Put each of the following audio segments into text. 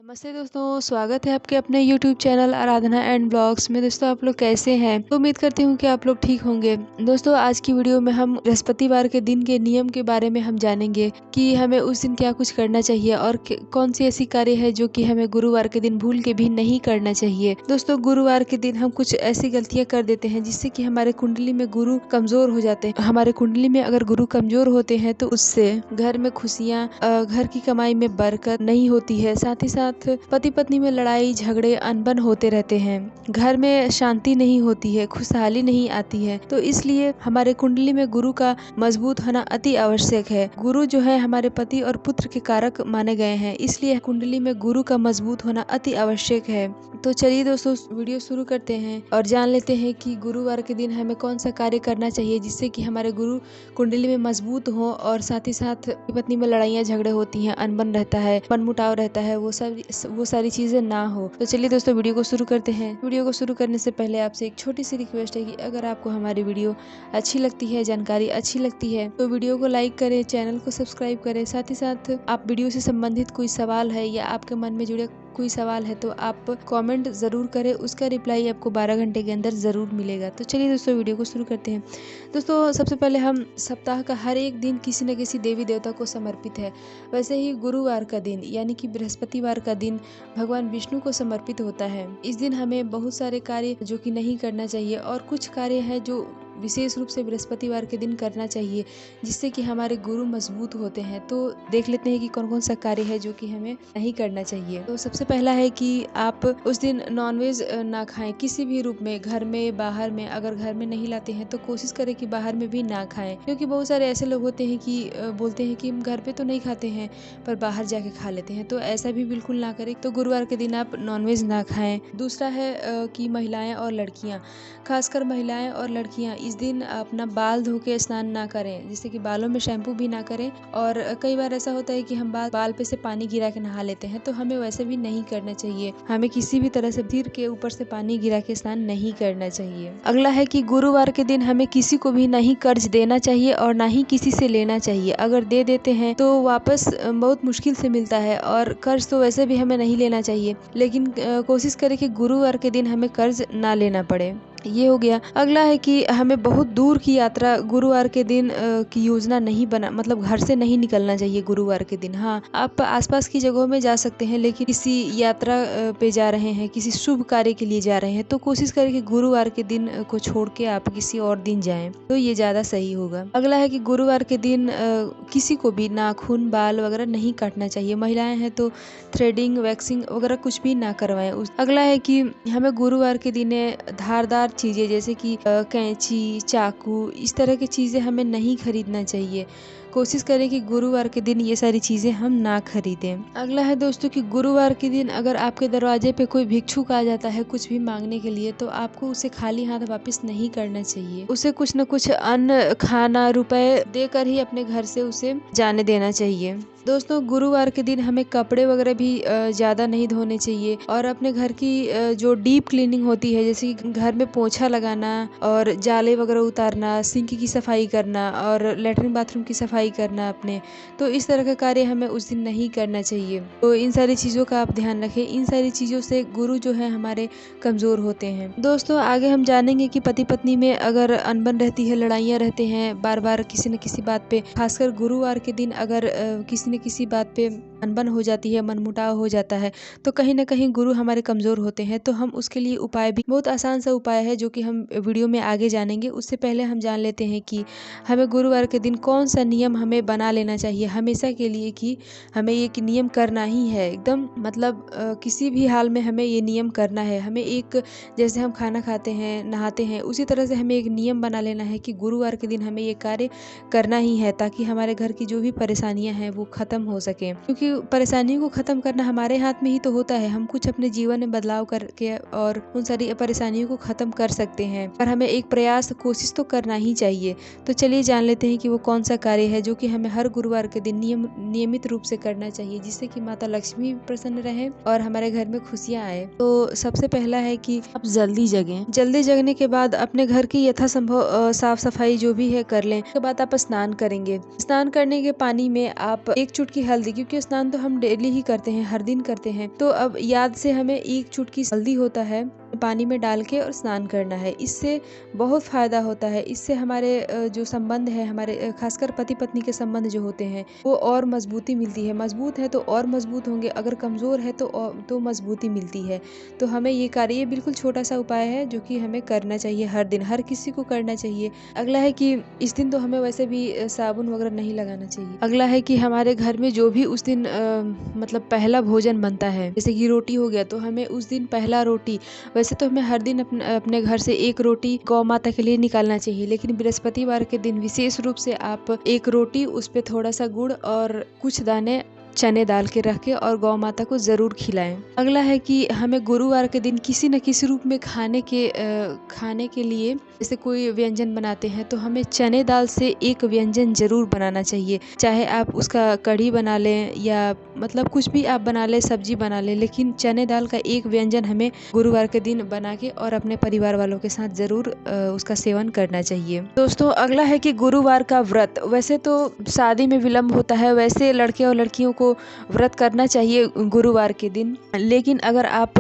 नमस्ते दोस्तों, स्वागत है आपके अपने YouTube channel Aradhana and blogs में। दोस्तों, आप लोग कैसे हैं? तो उम्मीद करती हूँ कि आप लोग ठीक होंगे। दोस्तों, आज की वीडियो में हम बृहस्पतिवार के दिन के नियम के बारे में हम जानेंगे कि हमें उस दिन क्या कुछ करना चाहिए और कौन सी ऐसी कार्य है जो कि हमें गुरुवार के दिन भूल के भी नहीं करना चाहिए। दोस्तों, गुरुवार के दिन हम कुछ ऐसी गलतियां कर देते हैं जिससे कि हमारे कुंडली में गुरु कमजोर हो जाते हैं। हमारे कुंडली में अगर गुरु कमजोर होते हैं तो उससे घर में खुशियाँ, घर की कमाई में बरकत नहीं होती है। साथ ही साथ पति पत्नी में लड़ाई झगड़े अनबन होते रहते हैं। घर में शांति नहीं होती है, खुशहाली नहीं आती है। तो इसलिए हमारे कुंडली में गुरु का मजबूत होना अति आवश्यक है। गुरु जो है हमारे पति और पुत्र के कारक माने गए हैं, इसलिए कुंडली में गुरु का मजबूत होना अति आवश्यक है। तो चलिए दोस्तों, वीडियो शुरू करते हैं और जान लेते हैं कि गुरुवार के दिन हमें कौन सा कार्य करना चाहिए जिससे कि हमारे गुरु कुंडली में मजबूत हो और साथ ही साथ पत्नी में लड़ाइयाँ झगड़े होती हैं, अनबन रहता है, मनमुटाव रहता है, वो सारी चीजें ना हो। तो चलिए दोस्तों, वीडियो को शुरू करते हैं। वीडियो को शुरू करने से पहले आपसे एक छोटी सी रिक्वेस्ट है कि अगर आपको हमारी वीडियो अच्छी लगती है, जानकारी अच्छी लगती है, तो वीडियो को लाइक करें, चैनल को सब्सक्राइब करें। साथ ही साथ आप वीडियो से संबंधित कोई सवाल है या आपके मन में जुड़े कोई सवाल है तो आप कमेंट जरूर करें, उसका रिप्लाई आपको 12 घंटे के अंदर जरूर मिलेगा। तो चलिए दोस्तों, वीडियो को शुरू करते हैं। दोस्तों, सबसे पहले हम सप्ताह का हर एक दिन किसी न किसी देवी देवता को समर्पित है। वैसे ही गुरुवार का दिन यानी कि बृहस्पतिवार का दिन भगवान विष्णु को समर्पित होता है। इस दिन हमें बहुत सारे कार्य जो कि नहीं करना चाहिए और कुछ कार्य है जो विशेष रूप से बृहस्पतिवार के दिन करना चाहिए जिससे कि हमारे गुरु मजबूत होते हैं। तो देख लेते हैं कि कौन कौन सा कार्य है जो कि हमें नहीं करना चाहिए। तो सबसे पहला है कि आप उस दिन नॉनवेज ना खाएं किसी भी रूप में, घर में बाहर में। अगर घर में नहीं लाते हैं तो कोशिश करें कि बाहर में भी ना खाएं, क्योंकि बहुत सारे ऐसे लोग होते हैं कि बोलते हैं कि हम घर पे तो नहीं खाते हैं पर बाहर जाके खा लेते हैं। तो ऐसा भी बिल्कुल ना करें। तो गुरुवार के दिन आप नॉनवेज ना खाएं। दूसरा है कि महिलाएं और लड़कियां, खासकर महिलाएं और लड़कियां इस दिन अपना बाल धो के स्नान ना करें, जिससे कि बालों में शैम्पू भी ना करें। और कई बार ऐसा होता है कि हम बाल पे से पानी गिरा के नहा लेते हैं, तो हमें वैसे भी नहीं करना चाहिए। हमें किसी भी तरह से सिर के ऊपर से पानी गिरा के स्नान नहीं करना चाहिए। अगला है कि गुरुवार के दिन हमें किसी को भी नहीं कर्ज देना चाहिए और ना ही किसी से लेना चाहिए। अगर दे देते हैं तो वापस बहुत मुश्किल से मिलता है और कर्ज तो वैसे भी हमें नहीं लेना चाहिए, लेकिन कोशिश करें कि गुरुवार के दिन हमें कर्ज ना लेना पड़े। ये हो गया। अगला है कि हमें बहुत दूर की यात्रा गुरुवार के दिन की योजना नहीं बना, मतलब घर से नहीं निकलना चाहिए गुरुवार के दिन। हाँ, आप आसपास की जगहों में जा सकते हैं, लेकिन किसी यात्रा पे जा रहे हैं, किसी शुभ कार्य के लिए जा रहे हैं, तो कोशिश करें कि गुरुवार के दिन को छोड़ के आप किसी और दिन जाएं, तो ये ज्यादा सही होगा। अगला है कि गुरुवार के दिन किसी को भी नाखून बाल वगैरह नहीं काटना चाहिए। महिलाएं हैं तो थ्रेडिंग वैक्सिंग वगैरह कुछ भी ना करवाएं। अगला है कि हमें गुरुवार के दिन धारदार चीजें जैसे कि कैंची, चाकू, इस तरह की चीजें हमें नहीं खरीदना चाहिए। कोशिश करें कि गुरुवार के दिन ये सारी चीजें हम ना खरीदें। अगला है दोस्तों कि गुरुवार के दिन अगर आपके दरवाजे पे कोई भिक्षुक आ जाता है कुछ भी मांगने के लिए, तो आपको उसे खाली हाथ वापस नहीं करना चाहिए। उसे कुछ न कुछ अन्न, खाना, रुपए देकर ही अपने घर से उसे जाने देना चाहिए। दोस्तों, गुरुवार के दिन हमें कपड़े वगैरह भी ज़्यादा नहीं धोने चाहिए और अपने घर की जो डीप क्लीनिंग होती है, जैसे कि घर में पोछा लगाना और जाले वगैरह उतारना, सिंक की सफाई करना और लेटरिन बाथरूम की सफाई करना अपने, तो इस तरह का कार्य हमें उस दिन नहीं करना चाहिए। तो इन सारी चीज़ों का आप ध्यान रखें। इन सारी चीज़ों से गुरु जो है हमारे कमज़ोर होते हैं। दोस्तों, आगे हम जानेंगे कि पति पत्नी में अगर अनबन रहती है, लड़ाइयाँ रहते हैं बार बार किसी न किसी बात पे, खासकर गुरुवार के दिन अगर किसी न किसी बात पे अनबन हो जाती है, मनमुटाव हो जाता है, तो कहीं ना कहीं गुरु हमारे कमजोर होते हैं। तो हम उसके लिए उपाय भी, बहुत आसान सा उपाय है जो कि हम वीडियो में आगे जानेंगे। उससे पहले हम जान लेते हैं कि हमें गुरुवार के दिन कौन सा नियम हमें बना लेना चाहिए हमेशा के लिए, कि हमें ये नियम करना ही है एकदम, मतलब किसी भी हाल में हमें ये नियम करना है। हमें एक, जैसे हम खाना खाते हैं, नहाते हैं, उसी तरह से हमें एक नियम बना लेना है कि गुरुवार के दिन हमें ये कार्य करना ही है, ताकि हमारे घर की जो भी परेशानियां हैं वो खत्म हो सके। क्योंकि परेशानियों को खत्म करना हमारे हाथ में ही तो होता है। हम कुछ अपने जीवन में बदलाव करके और उन सारी परेशानियों को खत्म कर सकते हैं, पर हमें एक प्रयास, कोशिश तो करना ही चाहिए। तो चलिए जान लेते हैं कि वो कौन सा कार्य है जो कि हमें हर गुरुवार के दिन नियमित रूप से करना चाहिए, जिससे कि माता लक्ष्मी प्रसन्न रहे और हमारे घर में खुशियाँ आए। तो सबसे पहला है कि आप जल्दी जगें। जल्दी जगने के बाद अपने घर की यथासंभव साफ सफाई जो भी है कर लें। उसके बाद आप स्नान करेंगे। स्नान करने के पानी में आप एक चुटकी हल्दी, क्योंकि स्नान स्नान तो हम डेली ही करते हैं, हर दिन करते हैं। तो अब याद से हमें एक चुटकी हल्दी होता है पानी में डाल के और स्नान करना है। इससे बहुत फायदा होता है। इससे हमारे जो संबंध है, हमारे खासकर पति पत्नी के संबंध जो होते हैं वो और मजबूती मिलती है। मजबूत है तो और मजबूत होंगे, अगर कमजोर है तो मजबूती मिलती है। तो हमें ये कार्य, ये बिल्कुल छोटा सा उपाय है जो कि हमें करना चाहिए हर दिन, हर किसी को करना चाहिए। अगला है कि इस दिन तो हमें वैसे भी साबुन वगैरह नहीं लगाना चाहिए। अगला है कि हमारे घर में जो भी उस दिन मतलब पहला भोजन बनता है, जैसे कि रोटी हो गया, तो हमें उस दिन पहला रोटी, वैसे तो हमें हर दिन अपने घर से एक रोटी गौ माता के लिए निकालना चाहिए, लेकिन बृहस्पतिवार के दिन विशेष रूप से आप एक रोटी, उस पे थोड़ा सा गुड़ और कुछ दाने चने डाल के रख के और गौ माता को जरूर खिलाएं। अगला है कि हमें गुरुवार के दिन किसी न किसी रूप में खाने के लिए, जैसे कोई व्यंजन बनाते हैं तो हमें चने दाल से एक व्यंजन जरूर बनाना चाहिए। चाहे आप उसका कढ़ी बना लें या मतलब कुछ भी आप बना लें, सब्जी बना लें, लेकिन चने दाल का एक व्यंजन हमें गुरुवार के दिन बना के और अपने परिवार वालों के साथ जरूर उसका सेवन करना चाहिए। दोस्तों अगला है कि गुरुवार का व्रत, वैसे तो शादी में विलम्ब होता है, वैसे लड़के और लड़कियों को व्रत करना चाहिए गुरुवार के दिन, लेकिन अगर आप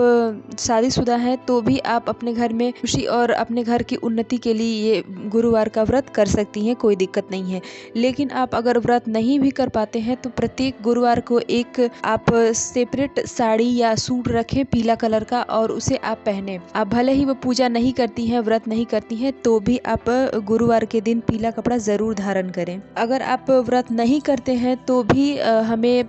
शादीशुदा हैं तो भी आप अपने घर में खुशी और अपने घर की उन्नति के लिए ये गुरुवार का व्रत कर सकती हैं, कोई दिक्कत नहीं है। लेकिन आप अगर व्रत नहीं भी कर पाते हैं तो प्रत्येक गुरुवार को एक आप सेपरेट साड़ी या सूट रखें पीला कलर का और उसे आप पहने। आप भले ही वो पूजा नहीं करती हैं, व्रत नहीं करती हैं, तो भी आप गुरुवार के दिन पीला कपड़ा जरूर धारण करें। अगर आप व्रत नहीं करते हैं तो भी हमें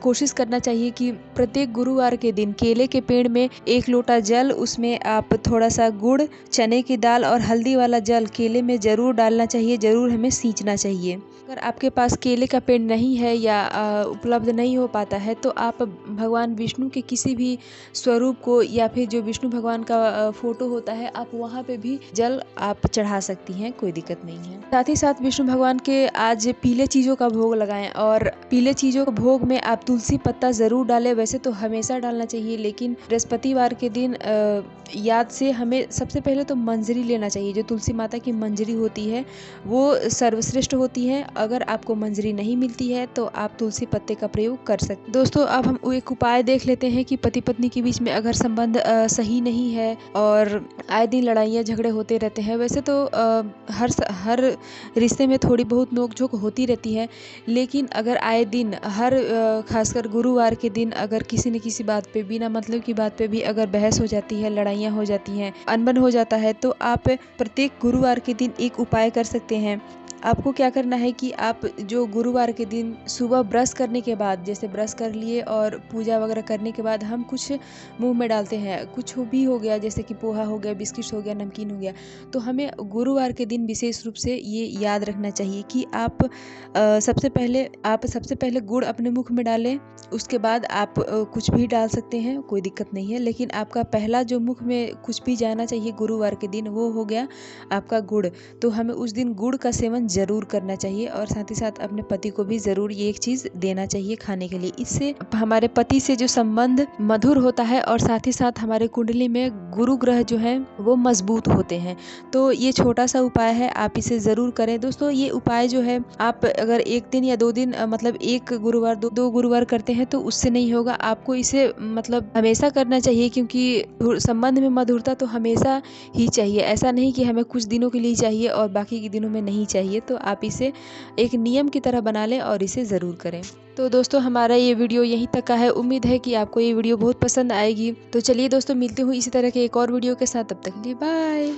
कोशिश करना चाहिए कि प्रत्येक गुरुवार के दिन केले के पेड़ में एक लोटा जल, उसमें आप थोड़ा सा गुड़, चने की दाल और हल्दी वाला जल केले में जरूर डालना चाहिए, जरूर हमें सींचना चाहिए। अगर आपके पास केले का पेड़ नहीं है या उपलब्ध नहीं हो पाता है तो आप भगवान विष्णु के किसी भी स्वरूप को या फिर जो विष्णु भगवान का फोटो होता है, आप वहाँ पे भी जल आप चढ़ा सकती हैं, कोई दिक्कत नहीं है। साथ ही साथ विष्णु भगवान के आज पीले चीज़ों का भोग लगाएं और पीले चीज़ों के भोग में आप तुलसी पत्ता जरूर डालें। वैसे तो हमेशा डालना चाहिए, लेकिन बृहस्पतिवार के दिन याद से हमें सबसे पहले तो मंजरी लेना चाहिए। जो तुलसी माता की मंजरी होती है वो सर्वश्रेष्ठ होती है। अगर आपको मंजरी नहीं मिलती है तो आप तुलसी पत्ते का प्रयोग कर सकते हैं। दोस्तों अब हम एक उपाय देख लेते हैं कि पति पत्नी के बीच में अगर संबंध सही नहीं है और आए दिन लड़ाइयाँ झगड़े होते रहते हैं, वैसे तो हर रिश्ते में थोड़ी बहुत नोकझोंक होती रहती है, लेकिन अगर आए दिन खासकर गुरुवार के दिन अगर किसी न किसी बात पे, बिना मतलब की बात पे भी अगर बहस हो जाती है, लड़ाइयाँ हो जाती हैं, अनबन हो जाता है, तो आप प्रत्येक गुरुवार के दिन एक उपाय कर सकते हैं। आपको क्या करना है कि आप जो गुरुवार के दिन सुबह ब्रश करने के बाद, जैसे ब्रश कर लिए और पूजा वगैरह करने के बाद हम कुछ मुंह में डालते हैं, कुछ भी हो गया, जैसे कि पोहा हो गया, बिस्किट हो गया, नमकीन हो गया, तो हमें गुरुवार के दिन विशेष रूप से ये याद रखना चाहिए कि आप सबसे पहले गुड़ अपने मुख में डालें। उसके बाद आप कुछ भी डाल सकते हैं, कोई दिक्कत नहीं है, लेकिन आपका पहला जो मुख में कुछ भी जाना चाहिए गुरुवार के दिन वो हो गया आपका गुड़। तो हमें उस दिन गुड़ का सेवन जरूर करना चाहिए और साथ ही साथ अपने पति को भी जरूर ये एक चीज देना चाहिए खाने के लिए। इससे हमारे पति से जो संबंध मधुर होता है और साथ ही साथ हमारे कुंडली में गुरु ग्रह जो है वो मजबूत होते हैं। तो ये छोटा सा उपाय है, आप इसे जरूर करें। दोस्तों ये उपाय जो है आप अगर एक दिन या 2 दिन मतलब एक गुरुवार दो गुरुवार करते हैं तो उससे नहीं होगा, आपको इसे मतलब हमेशा करना चाहिए, क्योंकि संबंध में मधुरता तो हमेशा ही चाहिए। ऐसा नहीं कि हमें कुछ दिनों के लिए चाहिए और बाकी के दिनों में नहीं चाहिए। तो आप इसे एक नियम की तरह बना लें और इसे ज़रूर करें। तो दोस्तों हमारा ये वीडियो यहीं तक का है। उम्मीद है कि आपको ये वीडियो बहुत पसंद आएगी। तो चलिए दोस्तों मिलते हूँ इसी तरह के एक और वीडियो के साथ, तब तक के लिए बाय।